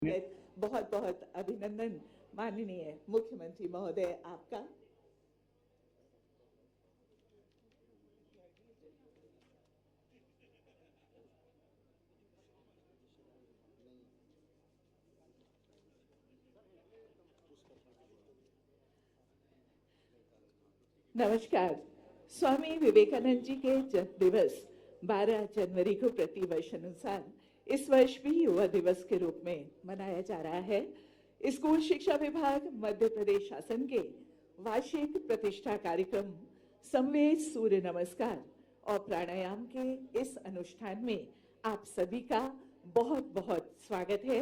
बहुत बहुत अभिनंदन माननीय मुख्यमंत्री महोदय आपका। नमस्कार। स्वामी विवेकानंद जी के जन्म दिवस 12 जनवरी को प्रतिवर्ष अनुसार इस वर्ष भी युवा दिवस के रूप में मनाया जा रहा है। स्कूल शिक्षा विभाग मध्य प्रदेश शासन के वार्षिक प्रतिष्ठा कार्यक्रम समवेत सूर्य नमस्कार और प्राणायाम के इस अनुष्ठान में आप सभी का बहुत बहुत स्वागत है।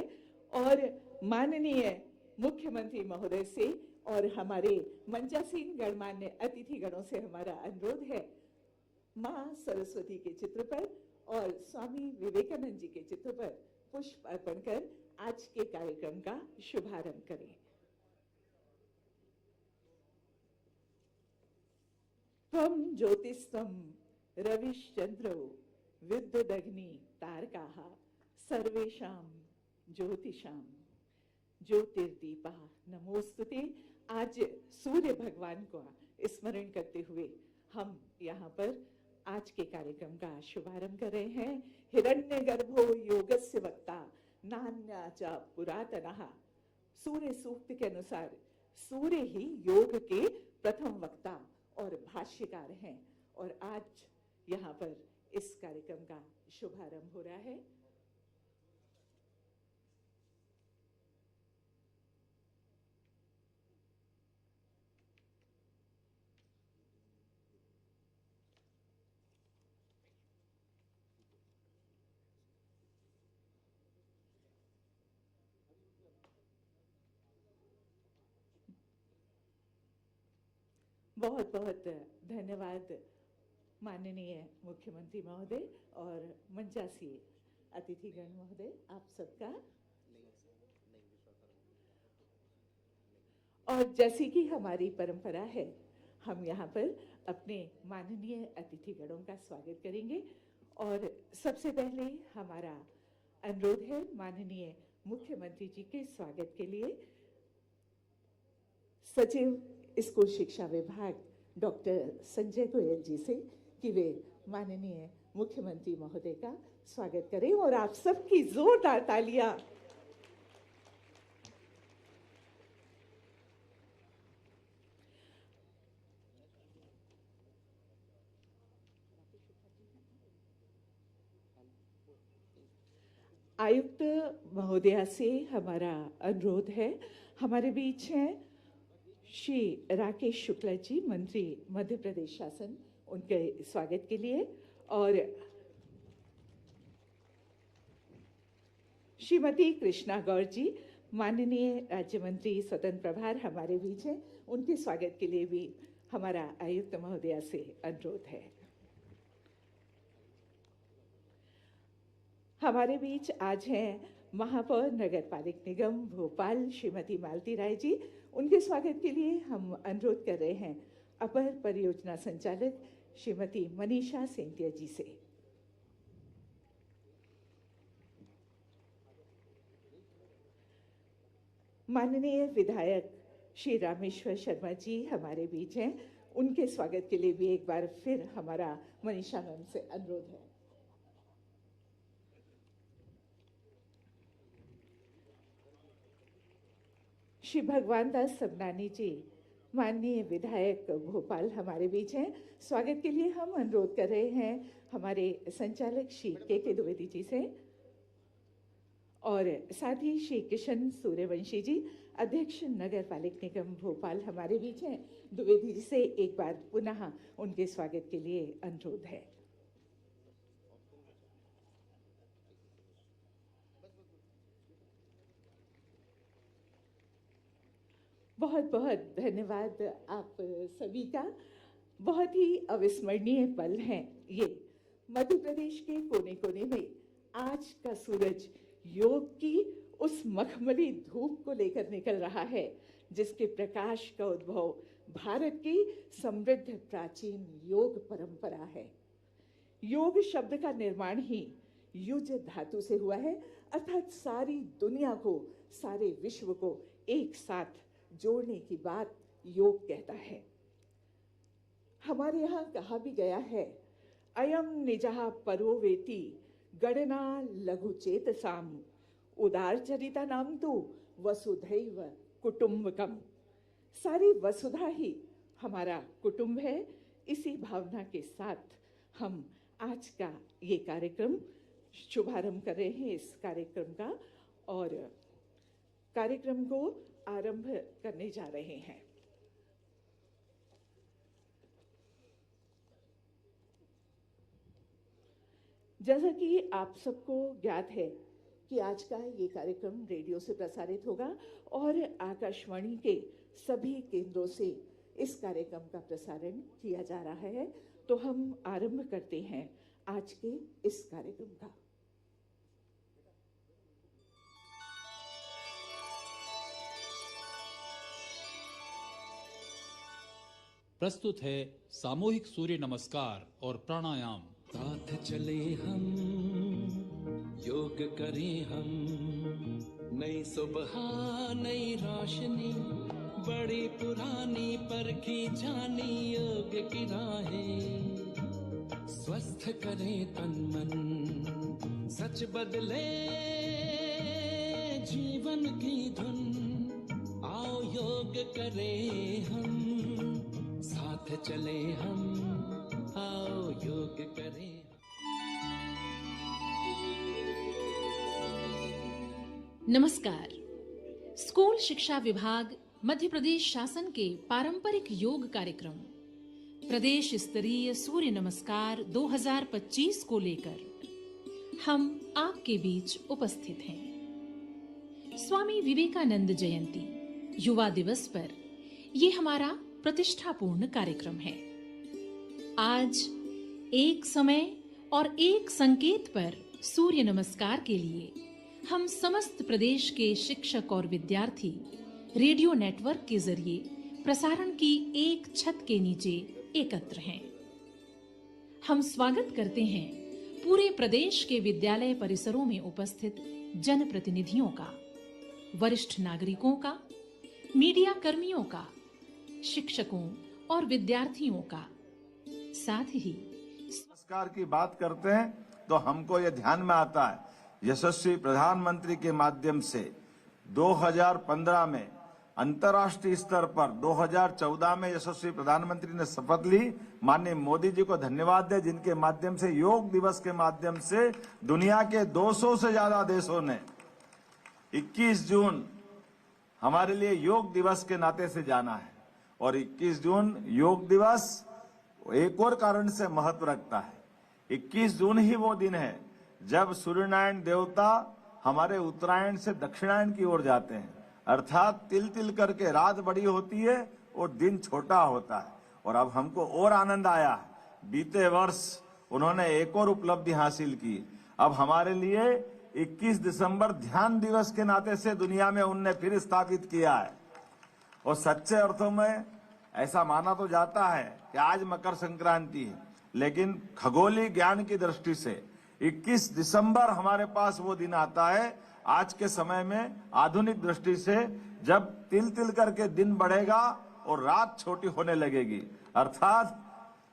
और माननीय मुख्यमंत्री महोदय से और हमारे मंचासीन गणमान्य अतिथि गणों से हमारा अनुरोध है, मां सरस्वती के चित्र पर और स्वामी विवेकानंद जी के चित्र पर पुष्प अर्पण कर आज के कार्यक्रम का शुभारंभ करें। त्वं ज्योतिस्त्वं रविश्चंद्रो विद्युदग्नि तारकाः सर्वेषां ज्योतिषां ज्योतिर्दीपा नमोस्तुते। आज सूर्य भगवान को स्मरण करते हुए हम यहाँ पर आज के कार्यक्रम का शुभारंभ कर रहे हैं। हिरण्यगर्भो योगस्य वक्ता नान्या च पुरातनः। सूर्य सूक्त के अनुसार सूर्य ही योग के प्रथम वक्ता और भाष्यकार हैं और आज यहाँ पर इस कार्यक्रम का शुभारंभ हो रहा है। बहुत बहुत धन्यवाद माननीय मुख्यमंत्री महोदय और मंचासी अतिथिगण महोदय, आप सबका। और जैसी कि हमारी परंपरा है, हम यहाँ पर अपने माननीय अतिथिगणों का स्वागत करेंगे। और सबसे पहले हमारा अनुरोध है माननीय मुख्यमंत्री जी के स्वागत के लिए सचिव स्कूल शिक्षा विभाग डॉक्टर संजय गोयल जी से कि वे माननीय मुख्यमंत्री महोदय का स्वागत करें। और आप सबकी जोरदार तालियां। आयुक्त महोदया से हमारा अनुरोध है, हमारे बीच हैं श्री राकेश शुक्ला जी, मंत्री मध्य प्रदेश शासन, उनके स्वागत के लिए। और श्रीमती कृष्णा गौर जी, माननीय राज्य मंत्री स्वतंत्र प्रभार, हमारे बीच हैं, उनके स्वागत के लिए भी हमारा आयुक्त महोदया से अनुरोध है। हमारे बीच आज हैं महापौर नगर पालिक निगम भोपाल श्रीमती मालती राय जी, उनके स्वागत के लिए हम अनुरोध कर रहे हैं अपर परियोजना संचालक श्रीमती मनीषा सेंतिया जी से। माननीय विधायक श्री रामेश्वर शर्मा जी हमारे बीच हैं, उनके स्वागत के लिए भी एक बार फिर हमारा मनीषा मैम से अनुरोध है। श्री भगवान दास सबनानी जी, माननीय विधायक भोपाल, हमारे बीच हैं, स्वागत के लिए हम अनुरोध कर रहे हैं हमारे संचालक श्री के द्विवेदी जी से। और साथ ही श्री किशन सूर्यवंशी जी, अध्यक्ष नगर पालिक निगम भोपाल, हमारे बीच हैं, द्विवेदी जी से एक बार पुनः उनके स्वागत के लिए अनुरोध है। बहुत बहुत धन्यवाद आप सभी का। बहुत ही अविस्मरणीय पल हैं ये। मध्य प्रदेश के कोने कोने में आज का सूरज योग की उस मखमली धूप को लेकर निकल रहा है जिसके प्रकाश का उद्भव भारत की समृद्ध प्राचीन योग परंपरा है। योग शब्द का निर्माण ही युज धातु से हुआ है, अर्थात सारी दुनिया को, सारे विश्व को एक साथ जोड़ने की बात योग कहता है। हमारे यहाँ कहा भी गया है, अयम निजः परो वेति गणना लघु चेतसाम उदार चरिता नाम तो वसुधैव कुटुंबकम। सारी वसुधा ही हमारा कुटुंब है। इसी भावना के साथ हम आज का ये कार्यक्रम शुभारंभ कर रहे हैं, इस कार्यक्रम का, और कार्यक्रम को आरंभ करने जा रहे हैं। जैसा कि आप सबको ज्ञात है कि आज का ये कार्यक्रम रेडियो से प्रसारित होगा और आकाशवाणी के सभी केंद्रों से इस कार्यक्रम का प्रसारण किया जा रहा है। तो हम आरंभ करते हैं आज के इस कार्यक्रम का। प्रस्तुत है सामूहिक सूर्य नमस्कार और प्राणायाम। साथ चले हम, योग करें हम, नई सुबह नई रोशनी, बड़ी पुरानी परखी जानी योग की राहें, स्वस्थ करें तन मन, सच बदले जीवन की धुन, आओ योग करें हम, साथ चले हम, आओ योग करें। नमस्कार। स्कूल शिक्षा विभाग मध्य प्रदेश शासन के पारंपरिक योग कार्यक्रम प्रदेश स्तरीय सूर्य नमस्कार 2025 को लेकर हम आपके बीच उपस्थित हैं। स्वामी विवेकानंद जयंती युवा दिवस पर ये हमारा प्रतिष्ठापूर्ण कार्यक्रम है। आज एक समय और एक संकेत पर सूर्य नमस्कार के लिए हम समस्त प्रदेश के शिक्षक और विद्यार्थी रेडियो नेटवर्क के जरिए प्रसारण की एक छत के नीचे एकत्र हैं। हम स्वागत करते हैं पूरे प्रदेश के विद्यालय परिसरों में उपस्थित जनप्रतिनिधियों का, वरिष्ठ नागरिकों का, मीडिया कर्मियों का, शिक्षकों और विद्यार्थियों का। साथ ही नमस्कार की बात करते हैं तो हमको ये ध्यान में आता है, यशस्वी प्रधानमंत्री के माध्यम से 2015 में अंतर्राष्ट्रीय स्तर पर 2014 में यशस्वी प्रधानमंत्री ने शपथ ली। माननीय मोदी जी को धन्यवाद दें, जिनके माध्यम से योग दिवस के माध्यम से दुनिया के 200 से ज्यादा देशों ने 21 जून हमारे लिए योग दिवस के नाते से जाना है। और 21 जून योग दिवस एक और कारण से महत्व रखता है। 21 जून ही वो दिन है जब सूर्यनारायण देवता हमारे उत्तरायण से दक्षिणायन की ओर जाते हैं, अर्थात तिल तिल करके रात बड़ी होती है और दिन छोटा होता है। और अब हमको और आनंद आया, बीते वर्ष उन्होंने एक और उपलब्धि हासिल की। अब हमारे लिए 21 दिसंबर ध्यान दिवस के नाते से दुनिया में उनने फिर स्थापित किया है। और सच्चे अर्थों में ऐसा माना तो जाता है कि आज मकर संक्रांति है, लेकिन खगोलीय ज्ञान की दृष्टि से 21 दिसंबर हमारे पास वो दिन आता है आज के समय में, आधुनिक दृष्टि से, जब तिल तिल करके दिन बढ़ेगा और रात छोटी होने लगेगी। अर्थात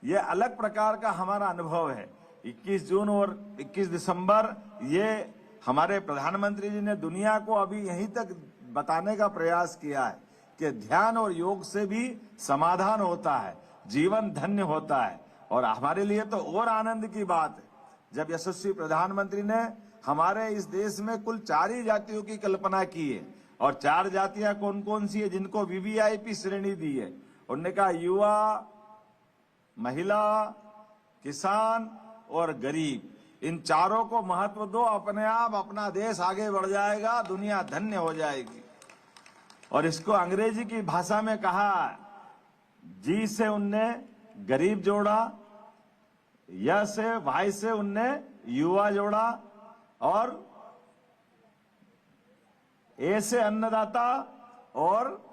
ये अलग प्रकार का हमारा अनुभव है। 21 जून और 21 दिसंबर ये हमारे प्रधानमंत्री जी ने दुनिया को अभी यहीं तक बताने का प्रयास किया है कि ध्यान और योग से भी समाधान होता है, जीवन धन्य होता है। और हमारे लिए तो और आनंद की बात है जब यशस्वी प्रधानमंत्री ने हमारे इस देश में कुल 4 ही जातियों की कल्पना की है। और 4 जातियां कौन कौन सी है जिनको वीवीआईपी श्रेणी दी है? उन्होंने कहा युवा, महिला, किसान और गरीब, इन चारों को महत्व दो, अपने आप अपना देश आगे बढ़ जाएगा, दुनिया धन्य हो जाएगी। और इसको अंग्रेजी की भाषा में कहा, जी से उनने गरीब जोड़ा, य से भाई से उनने युवा जोड़ा, और ए से अन्नदाता और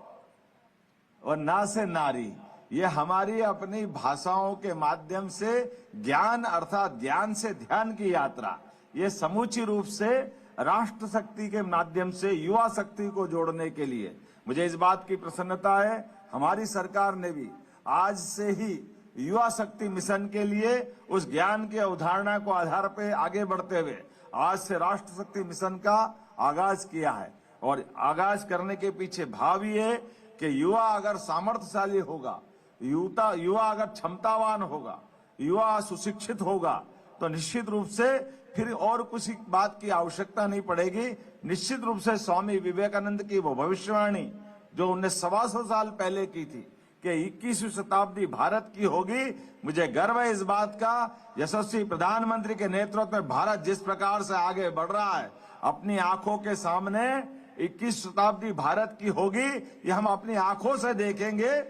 ना से नारी। ये हमारी अपनी भाषाओं के माध्यम से ज्ञान अर्थात ज्ञान से ध्यान की यात्रा, ये समूची रूप से राष्ट्र शक्ति के माध्यम से युवा शक्ति को जोड़ने के लिए मुझे इस बात की प्रसन्नता है, हमारी सरकार ने भी आज से ही युवा शक्ति मिशन के लिए उस ज्ञान की अवधारणा को आधार पे आगे बढ़ते हुए आज से राष्ट्र शक्ति मिशन का आगाज किया है। और आगाज करने के पीछे भाव ये कि युवा अगर सामर्थ्यशाली होगा, युवा अगर क्षमतावान होगा, युवा सुशिक्षित होगा, तो निश्चित रूप से फिर और कुछ बात की आवश्यकता नहीं पड़ेगी। निश्चित रूप से स्वामी विवेकानंद की वो भविष्यवाणी जो उन्हें 125 साल पहले की थी कि 21वीं शताब्दी भारत की होगी, मुझे गर्व है इस बात का। यशस्वी प्रधानमंत्री के नेतृत्व में भारत जिस प्रकार से आगे बढ़ रहा है, अपनी आंखों के सामने 21वीं शताब्दी भारत की होगी, ये हम अपनी आंखों से देखेंगे।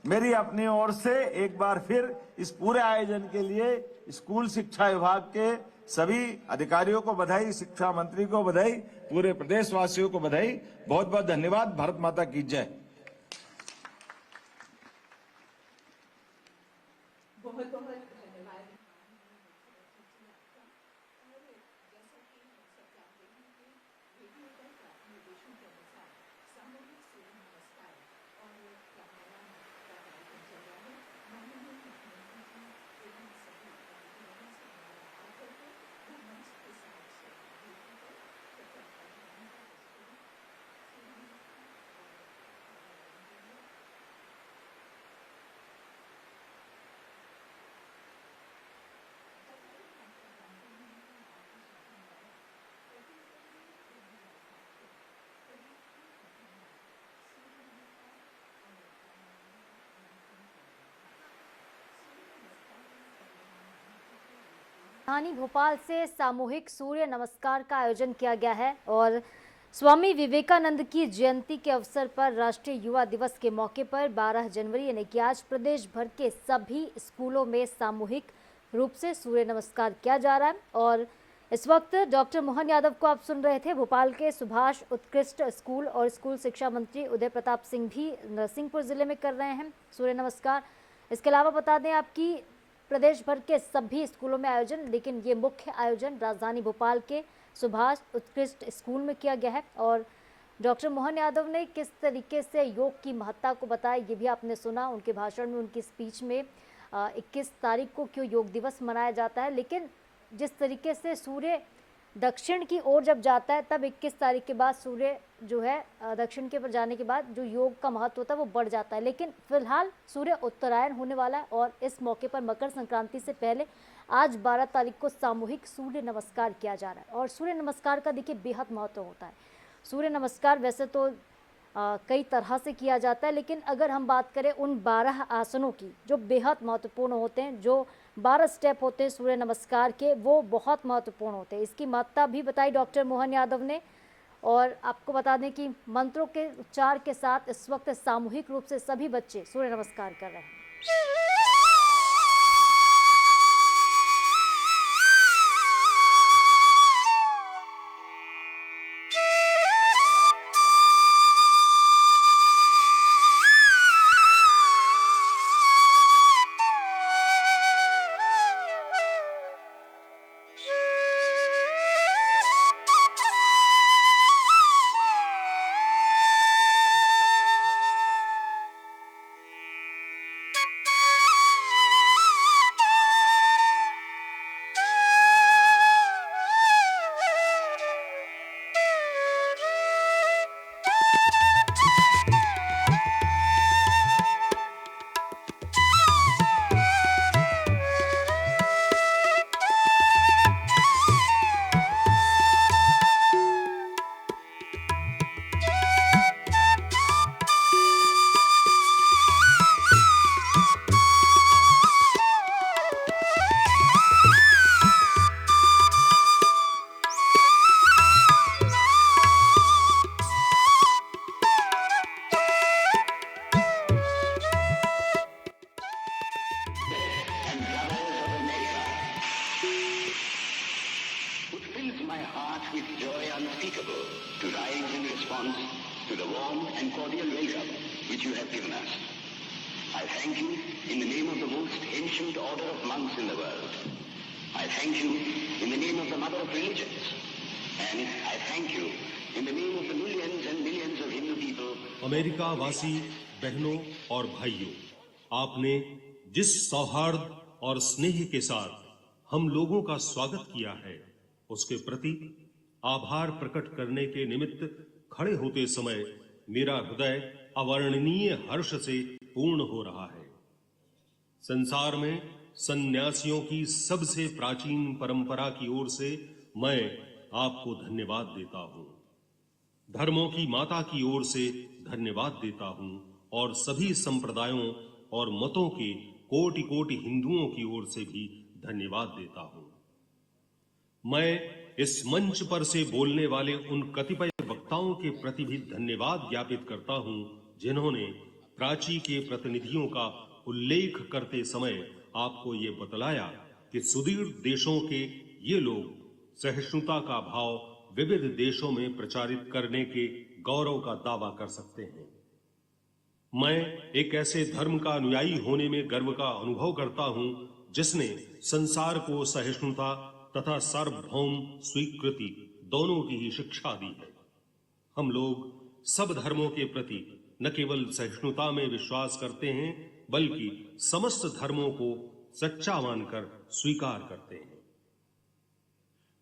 मेरी अपनी ओर से एक बार फिर इस पूरे आयोजन के लिए स्कूल शिक्षा विभाग के सभी अधिकारियों को बधाई, शिक्षा मंत्री को बधाई, पूरे प्रदेशवासियों को बधाई। बहुत बहुत धन्यवाद। भारत माता की जय। बहुत बहुत धन्यवाद। राजधानी भोपाल से सामूहिक सूर्य नमस्कार का आयोजन किया गया है और स्वामी विवेकानंद की जयंती के अवसर पर राष्ट्रीय युवा दिवस के मौके पर 12 जनवरी यानी कि आज प्रदेश भर के सभी स्कूलों में सामूहिक रूप से सूर्य नमस्कार किया जा रहा है। और इस वक्त डॉक्टर मोहन यादव को आप सुन रहे थे। भोपाल के सुभाष उत्कृष्ट स्कूल और स्कूल शिक्षा मंत्री उदय प्रताप सिंह भी नरसिंहपुर जिले में कर रहे हैं सूर्य नमस्कार। इसके अलावा बता दें आपकी प्रदेश भर के सभी स्कूलों में आयोजन, लेकिन ये मुख्य आयोजन राजधानी भोपाल के सुभाष उत्कृष्ट स्कूल में किया गया है। और डॉक्टर मोहन यादव ने किस तरीके से योग की महत्ता को बताया ये भी आपने सुना उनके भाषण में, उनकी स्पीच में। 21 तारीख को क्यों योग दिवस मनाया जाता है, लेकिन जिस तरीके से सूर्य दक्षिण की ओर जब जाता है तब 21 तारीख के बाद सूर्य जो है दक्षिण के पर जाने के बाद जो योग का महत्व होता है वो बढ़ जाता है। लेकिन फिलहाल सूर्य उत्तरायण होने वाला है और इस मौके पर मकर संक्रांति से पहले आज 12 तारीख को सामूहिक सूर्य नमस्कार किया जा रहा है। और सूर्य नमस्कार का देखिए बेहद महत्व होता है। सूर्य नमस्कार वैसे तो कई तरह से किया जाता है, लेकिन अगर हम बात करें उन 12 आसनों की जो बेहद महत्वपूर्ण होते हैं, जो 12 स्टेप होते हैं सूर्य नमस्कार के, वो बहुत महत्वपूर्ण होते हैं। इसकी महत्ता भी बताई डॉक्टर मोहन यादव ने। और आपको बता दें कि मंत्रों के उच्चार के साथ इस वक्त सामूहिक रूप से सभी बच्चे सूर्य नमस्कार कर रहे हैं। And I thank you in the name of the millions and millions of Hindu people. America वासी बहनों और भाइयों, आपने जिस सौहार्द और स्नेह के साथ हम लोगों का स्वागत किया है, उसके प्रति आभार प्रकट करने के निमित्त खड़े होते समय मेरा हृदय अवर्णनीय हर्ष से पूर्ण हो रहा है। संसार में सन्यासियों की सबसे प्राचीन परंपरा की ओर से मैं आपको धन्यवाद देता हूं। धर्मों की माता की ओर से धन्यवाद देता हूं और सभी संप्रदायों और मतों के कोटि कोटि हिंदुओं की ओर से भी धन्यवाद देता हूं। मैं इस मंच पर से बोलने वाले उन कतिपय वक्ताओं के प्रति भी धन्यवाद ज्ञापित करता हूं, जिन्होंने प्राची के प्रतिनिधियों का उल्लेख करते समय आपको ये बतलाया कि सुदूर देशों के ये लोग सहिष्णुता का भाव विविध देशों में प्रचारित करने के गौरव का दावा कर सकते हैं। मैं एक ऐसे धर्म का अनुयायी होने में गर्व का अनुभव करता हूं, जिसने संसार को सहिष्णुता तथा सार्वभौम स्वीकृति दोनों की ही शिक्षा दी है। हम लोग सब धर्मों के प्रति न केवल सहिष्णुता में विश्वास करते हैं, बल्कि समस्त धर्मों को सच्चा मानकर स्वीकार करते हैं।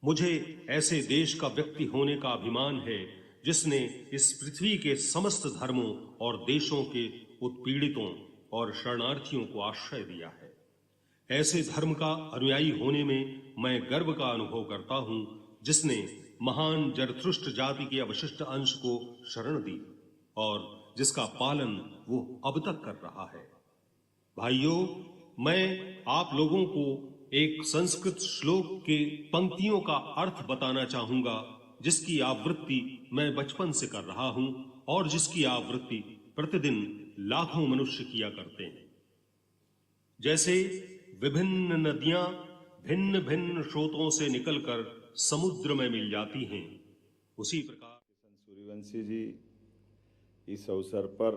मुझे ऐसे देश का व्यक्ति होने का अभिमान है, जिसने इस पृथ्वी के समस्त धर्मों और देशों के उत्पीड़ितों और शरणार्थियों को आश्रय दिया है। ऐसे धर्म का अनुयायी होने में मैं गर्व का अनुभव करता हूं, जिसने महान जरथुष्ट्र जाति के अवशिष्ट अंश को शरण दी और जिसका पालन वो अब तक कर रहा है। भाइयों, मैं आप लोगों को एक संस्कृत श्लोक के पंक्तियों का अर्थ बताना चाहूंगा, जिसकी आवृत्ति मैं बचपन से कर रहा हूं और जिसकी आवृत्ति प्रतिदिन लाखों मनुष्य किया करते हैं। जैसे विभिन्न नदियां भिन्न भिन्न स्रोतों से निकलकर समुद्र में मिल जाती हैं, उसी प्रकार सूर्यवंशी जी इस अवसर पर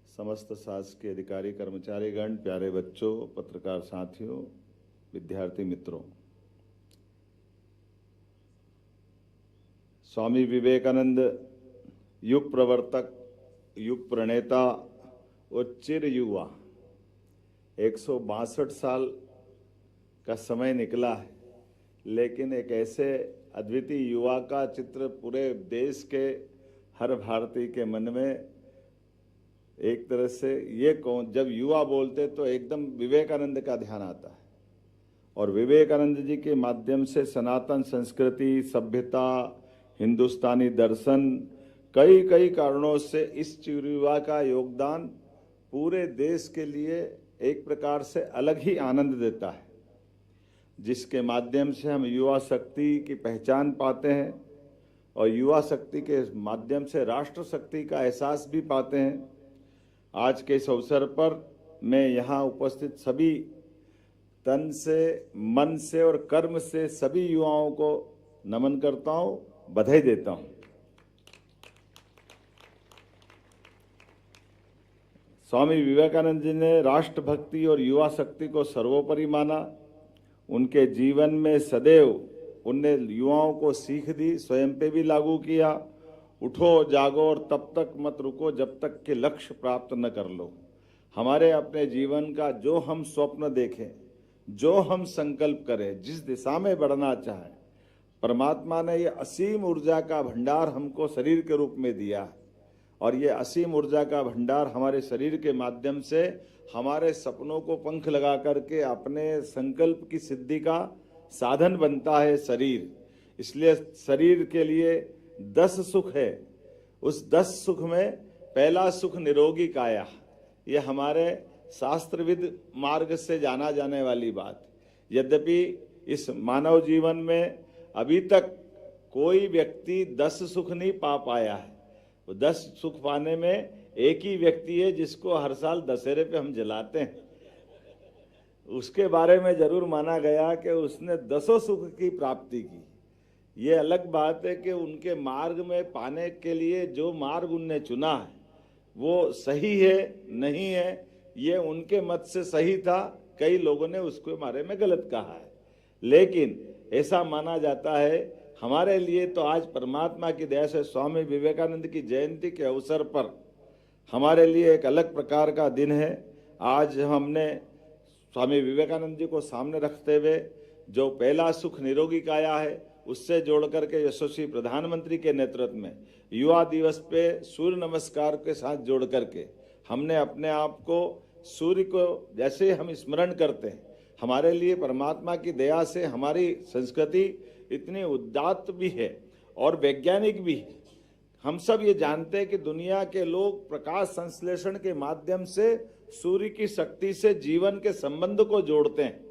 समस्त शासकीय अधिकारी कर्मचारीगण, प्यारे बच्चों, पत्रकार साथियों, विद्यार्थी मित्रों, स्वामी विवेकानंद युग प्रवर्तक, युग प्रणेता और चिर युवा 162 साल का समय निकला है, लेकिन एक ऐसे अद्वितीय युवा का चित्र पूरे देश के हर भारतीय के मन में एक तरह से ये कौन, जब युवा बोलते तो एकदम विवेकानंद का ध्यान आता है। और विवेकानंद जी के माध्यम से सनातन संस्कृति, सभ्यता, हिंदुस्तानी दर्शन, कई कई कारणों से इस युवा का योगदान पूरे देश के लिए एक प्रकार से अलग ही आनंद देता है, जिसके माध्यम से हम युवा शक्ति की पहचान पाते हैं और युवा शक्ति के माध्यम से राष्ट्र शक्ति का एहसास भी पाते हैं। आज के इस अवसर पर मैं यहाँ उपस्थित सभी तन से, मन से और कर्म से सभी युवाओं को नमन करता हूँ, बधाई देता हूँ। स्वामी विवेकानंद जी ने राष्ट्रभक्ति और युवा शक्ति को सर्वोपरि माना। उनके जीवन में सदैव उनने युवाओं को सीख दी, स्वयं पे भी लागू किया। उठो, जागो और तब तक मत रुको जब तक कि लक्ष्य प्राप्त न कर लो। हमारे अपने जीवन का जो हम स्वप्न देखें, जो हम संकल्प करें, जिस दिशा में बढ़ना चाहें, परमात्मा ने ये असीम ऊर्जा का भंडार हमको शरीर के रूप में दिया है और ये असीम ऊर्जा का भंडार हमारे शरीर के माध्यम से हमारे सपनों को पंख लगा करके अपने संकल्प की सिद्धि का साधन बनता है शरीर। इसलिए शरीर के लिए 10 सुख है। उस 10 सुख में पहला सुख निरोगी काया, ये हमारे शास्त्रविद मार्ग से जाना जाने वाली बात। यद्यपि इस मानव जीवन में अभी तक कोई व्यक्ति 10 सुख नहीं पा पाया है। 10 सुख पाने में एक ही व्यक्ति है जिसको हर साल दशहरे पे हम जलाते हैं। उसके बारे में जरूर माना गया कि उसने 10 सुख की प्राप्ति की। ये अलग बात है कि उनके मार्ग में पाने के लिए जो मार्ग उनने चुना है वो सही है नहीं है, ये उनके मत से सही था। कई लोगों ने उसके बारे में गलत कहा है, लेकिन ऐसा माना जाता है हमारे लिए तो आज परमात्मा की दया से स्वामी विवेकानंद की जयंती के अवसर पर हमारे लिए एक अलग प्रकार का दिन है। आज हमने स्वामी विवेकानंद जी को सामने रखते हुए जो पहला सुख निरोगी काया है उससे जोड़ करके यशस्वी प्रधानमंत्री के नेतृत्व में युवा दिवस पे सूर्य नमस्कार के साथ जोड़ करके हमने अपने आप को सूर्य को जैसे हम स्मरण करते हैं, हमारे लिए परमात्मा की दया से हमारी संस्कृति इतनी उदात्त भी है और वैज्ञानिक भी है। हम सब ये जानते हैं कि दुनिया के लोग प्रकाश संश्लेषण के माध्यम से सूर्य की शक्ति से जीवन के संबंध को जोड़ते हैं,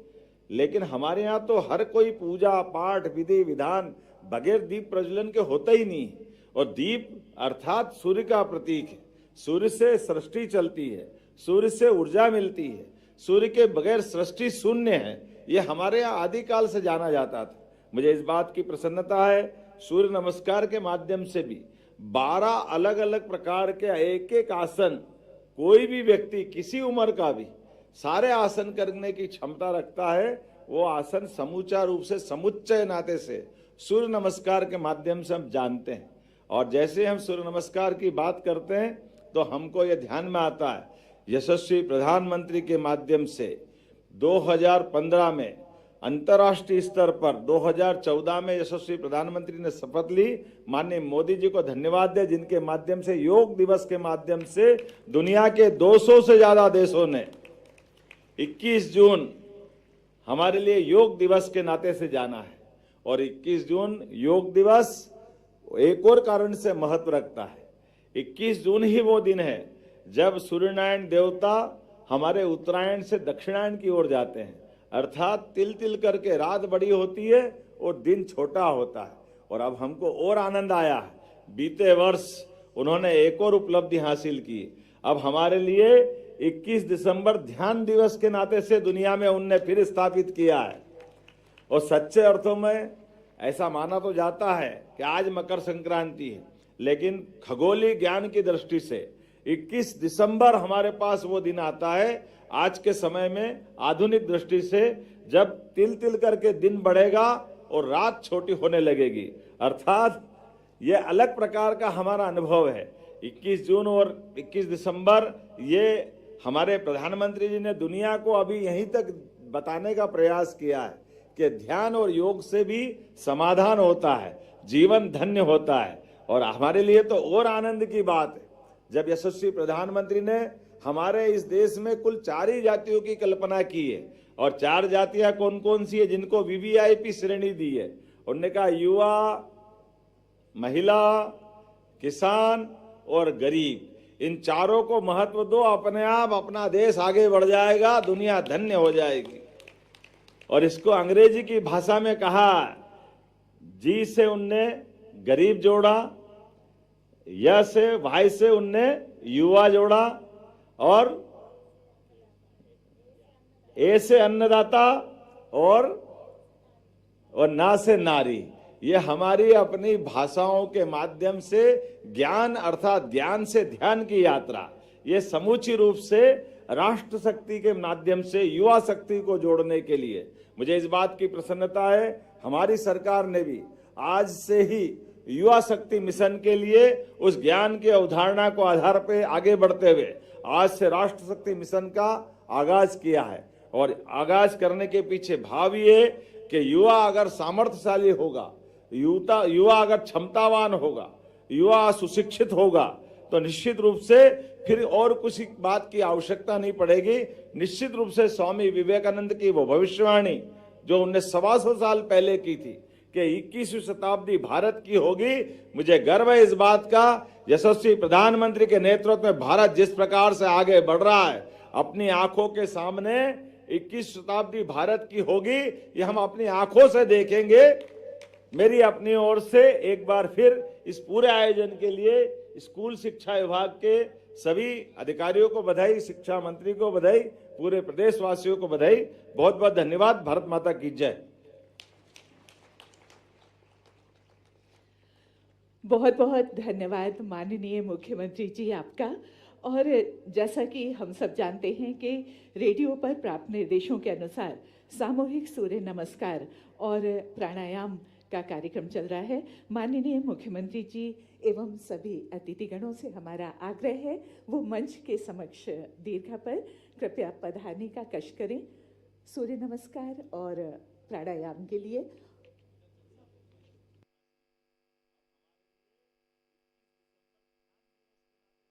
लेकिन हमारे यहाँ तो हर कोई पूजा पाठ विधि विधान बगैर दीप प्रज्वलन के होता ही नहीं। और दीप अर्थात सूर्य का प्रतीक है। सूर्य से सृष्टि चलती है, सूर्य से ऊर्जा मिलती है, सूर्य के बगैर सृष्टि शून्य है। ये हमारे यहाँ आदिकाल से जाना जाता था। मुझे इस बात की प्रसन्नता है, सूर्य नमस्कार के माध्यम से भी 12 अलग अलग प्रकार के एक एक आसन कोई भी व्यक्ति किसी उम्र का भी सारे आसन करने की क्षमता रखता है। वो आसन समूचा रूप से समुच्चय नाते से सूर्य नमस्कार के माध्यम से हम जानते हैं। और जैसे हम सूर्य नमस्कार की बात करते हैं तो हमको ये ध्यान में आता है, यशस्वी प्रधानमंत्री के माध्यम से 2015 में अंतर्राष्ट्रीय स्तर पर 2014 में यशस्वी प्रधानमंत्री ने शपथ ली। माननीय मोदी जी को धन्यवाद दे, जिनके माध्यम से योग दिवस के माध्यम से दुनिया के 200 से ज्यादा देशों ने 21 जून हमारे लिए योग दिवस के नाते से जाना है। और 21 जून योग दिवस एक और कारण से महत्व रखता है। 21 जून ही वो दिन है जब सूर्यनारायण देवता हमारे उत्तरायण से दक्षिणायन की ओर जाते हैं, अर्थात तिल तिल करके रात बड़ी होती है और दिन छोटा होता है। और अब हमको और आनंद आया है, बीते वर्ष उन्होंने एक और उपलब्धि हासिल की। अब हमारे लिए 21 दिसंबर ध्यान दिवस के नाते से दुनिया में उनने फिर स्थापित किया है। और सच्चे अर्थों में ऐसा माना तो जाता है कि आज मकर संक्रांति है, लेकिन खगोलीय ज्ञान की दृष्टि से 21 दिसंबर हमारे पास वो दिन आता है आज के समय में आधुनिक दृष्टि से, जब तिल तिल करके दिन बढ़ेगा और रात छोटी होने लगेगी। अर्थात ये अलग प्रकार का हमारा अनुभव है। 21 जून और 21 दिसंबर ये हमारे प्रधानमंत्री जी ने दुनिया को अभी यहीं तक बताने का प्रयास किया है कि ध्यान और योग से भी समाधान होता है, जीवन धन्य होता है। और हमारे लिए तो और आनंद की बात है जब यशस्वी प्रधानमंत्री ने हमारे इस देश में कुल 4 ही जातियों की कल्पना की है। और 4 जातियां कौन कौन सी है जिनको वीवीआईपी श्रेणी दी है? उन्होंने कहा युवा, महिला, किसान और गरीब, इन चारों को महत्व दो, अपने आप अपना देश आगे बढ़ जाएगा, दुनिया धन्य हो जाएगी। और इसको अंग्रेजी की भाषा में कहा, जी से उनने गरीब जोड़ा, य से वाई से उनने युवा जोड़ा, और ए से अन्नदाता और ना से नारी। ये हमारी अपनी भाषाओं के माध्यम से ज्ञान अर्थात ज्ञान से ध्यान की यात्रा, ये समूची रूप से राष्ट्र शक्ति के माध्यम से युवा शक्ति को जोड़ने के लिए मुझे इस बात की प्रसन्नता है, हमारी सरकार ने भी आज से ही युवा शक्ति मिशन के लिए उस ज्ञान की अवधारणा को आधार पे आगे बढ़ते हुए आज से राष्ट्र शक्ति मिशन का आगाज किया है। और आगाज करने के पीछे भाव ये कि युवा अगर सामर्थ्यशाली होगा, युवा अगर क्षमतावान होगा, युवा सुशिक्षित होगा, तो निश्चित रूप से फिर और कुछ बात की आवश्यकता नहीं पड़ेगी। निश्चित रूप से स्वामी विवेकानंद की वो भविष्यवाणी जो उन्होंने 125 साल पहले की थी कि 21वीं शताब्दी भारत की होगी, मुझे गर्व है इस बात का। यशस्वी प्रधानमंत्री के नेतृत्व में भारत जिस प्रकार से आगे बढ़ रहा है, अपनी आंखों के सामने 21वीं शताब्दी भारत की होगी, ये हम अपनी आंखों से देखेंगे। मेरी अपनी ओर से एक बार फिर इस पूरे आयोजन के लिए स्कूल शिक्षा विभाग के सभी अधिकारियों को बधाई, शिक्षा मंत्री को बधाई, पूरे प्रदेशवासियों को बधाई। बहुत बहुत धन्यवाद। भारत माता की जय। बहुत बहुत धन्यवाद माननीय मुख्यमंत्री जी आपका। और जैसा कि हम सब जानते हैं कि रेडियो पर प्राप्त निर्देशों के अनुसार सामूहिक सूर्य नमस्कार और प्राणायाम का कार्यक्रम चल रहा है। माननीय मुख्यमंत्री जी एवं सभी अतिथिगणों से हमारा आग्रह है वो मंच के समक्ष दीर्घा पर कृपया पधारने का कष्ट करें। सूर्य नमस्कार और प्राणायाम के लिए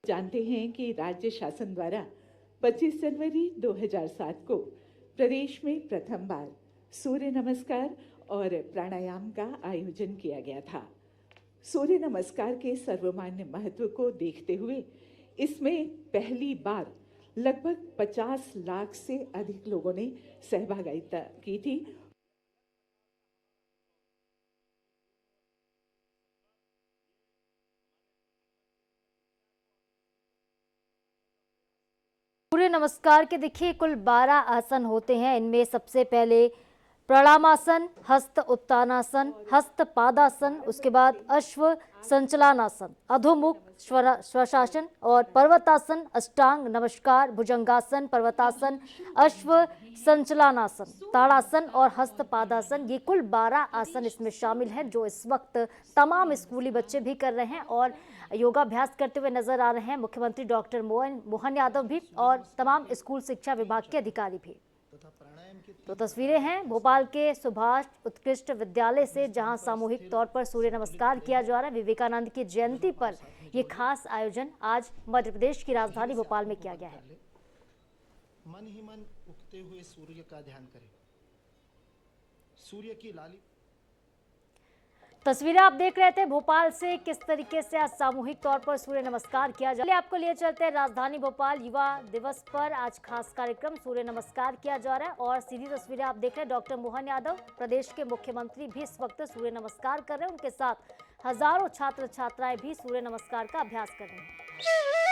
जानते हैं कि राज्य शासन द्वारा 25 जनवरी 2007 को प्रदेश में प्रथम बार सूर्य नमस्कार और प्राणायाम का आयोजन किया गया था। सूर्य नमस्कार के सर्वमान्य महत्व को देखते हुए इसमें पहली बार लगभग 50 लाख से अधिक लोगों ने सहभागिता की थी। सूर्य नमस्कार के देखिए कुल 12 आसन होते हैं। इनमें सबसे पहले प्रणामासन, हस्त उत्तानासन, हस्त पादासन, उसके बाद अश्व संचलानासन, अधोमुख श्वासासन और पर्वतासन, अष्टांग नमस्कार, भुजंगासन, पर्वतासन, अश्व संचलानासन, ताड़ासन और हस्त पादासन। ये कुल 12 आसन इसमें शामिल हैं जो इस वक्त तमाम स्कूली बच्चे भी कर रहे हैं और योगाभ्यास करते हुए नजर आ रहे हैं। मुख्यमंत्री डॉक्टर मोहन यादव भी और तमाम स्कूल शिक्षा विभाग के अधिकारी भी। तो तस्वीरें हैं भोपाल के सुभाष उत्कृष्ट विद्यालय से, जहां सामूहिक तौर पर सूर्य नमस्कार किया जा रहा है। विवेकानंद की जयंती पर यह खास आयोजन आज मध्य प्रदेश की राजधानी भोपाल में किया गया है। मन ही मन उगते हुए सूर्य का ध्यान करें। सूर्य की लाली तस्वीरें आप देख रहे थे भोपाल से, किस तरीके से आज सामूहिक तौर पर सूर्य नमस्कार किया जा रहा है। आपको लिए चलते हैं राजधानी भोपाल। युवा दिवस पर आज खास कार्यक्रम सूर्य नमस्कार किया जा रहा है और सीधी तस्वीरें आप देख रहे हैं। डॉक्टर मोहन यादव, प्रदेश के मुख्यमंत्री, भी इस वक्त सूर्य नमस्कार कर रहे हैं। उनके साथ हजारों छात्र छात्राएं भी सूर्य नमस्कार का अभ्यास कर रहे हैं।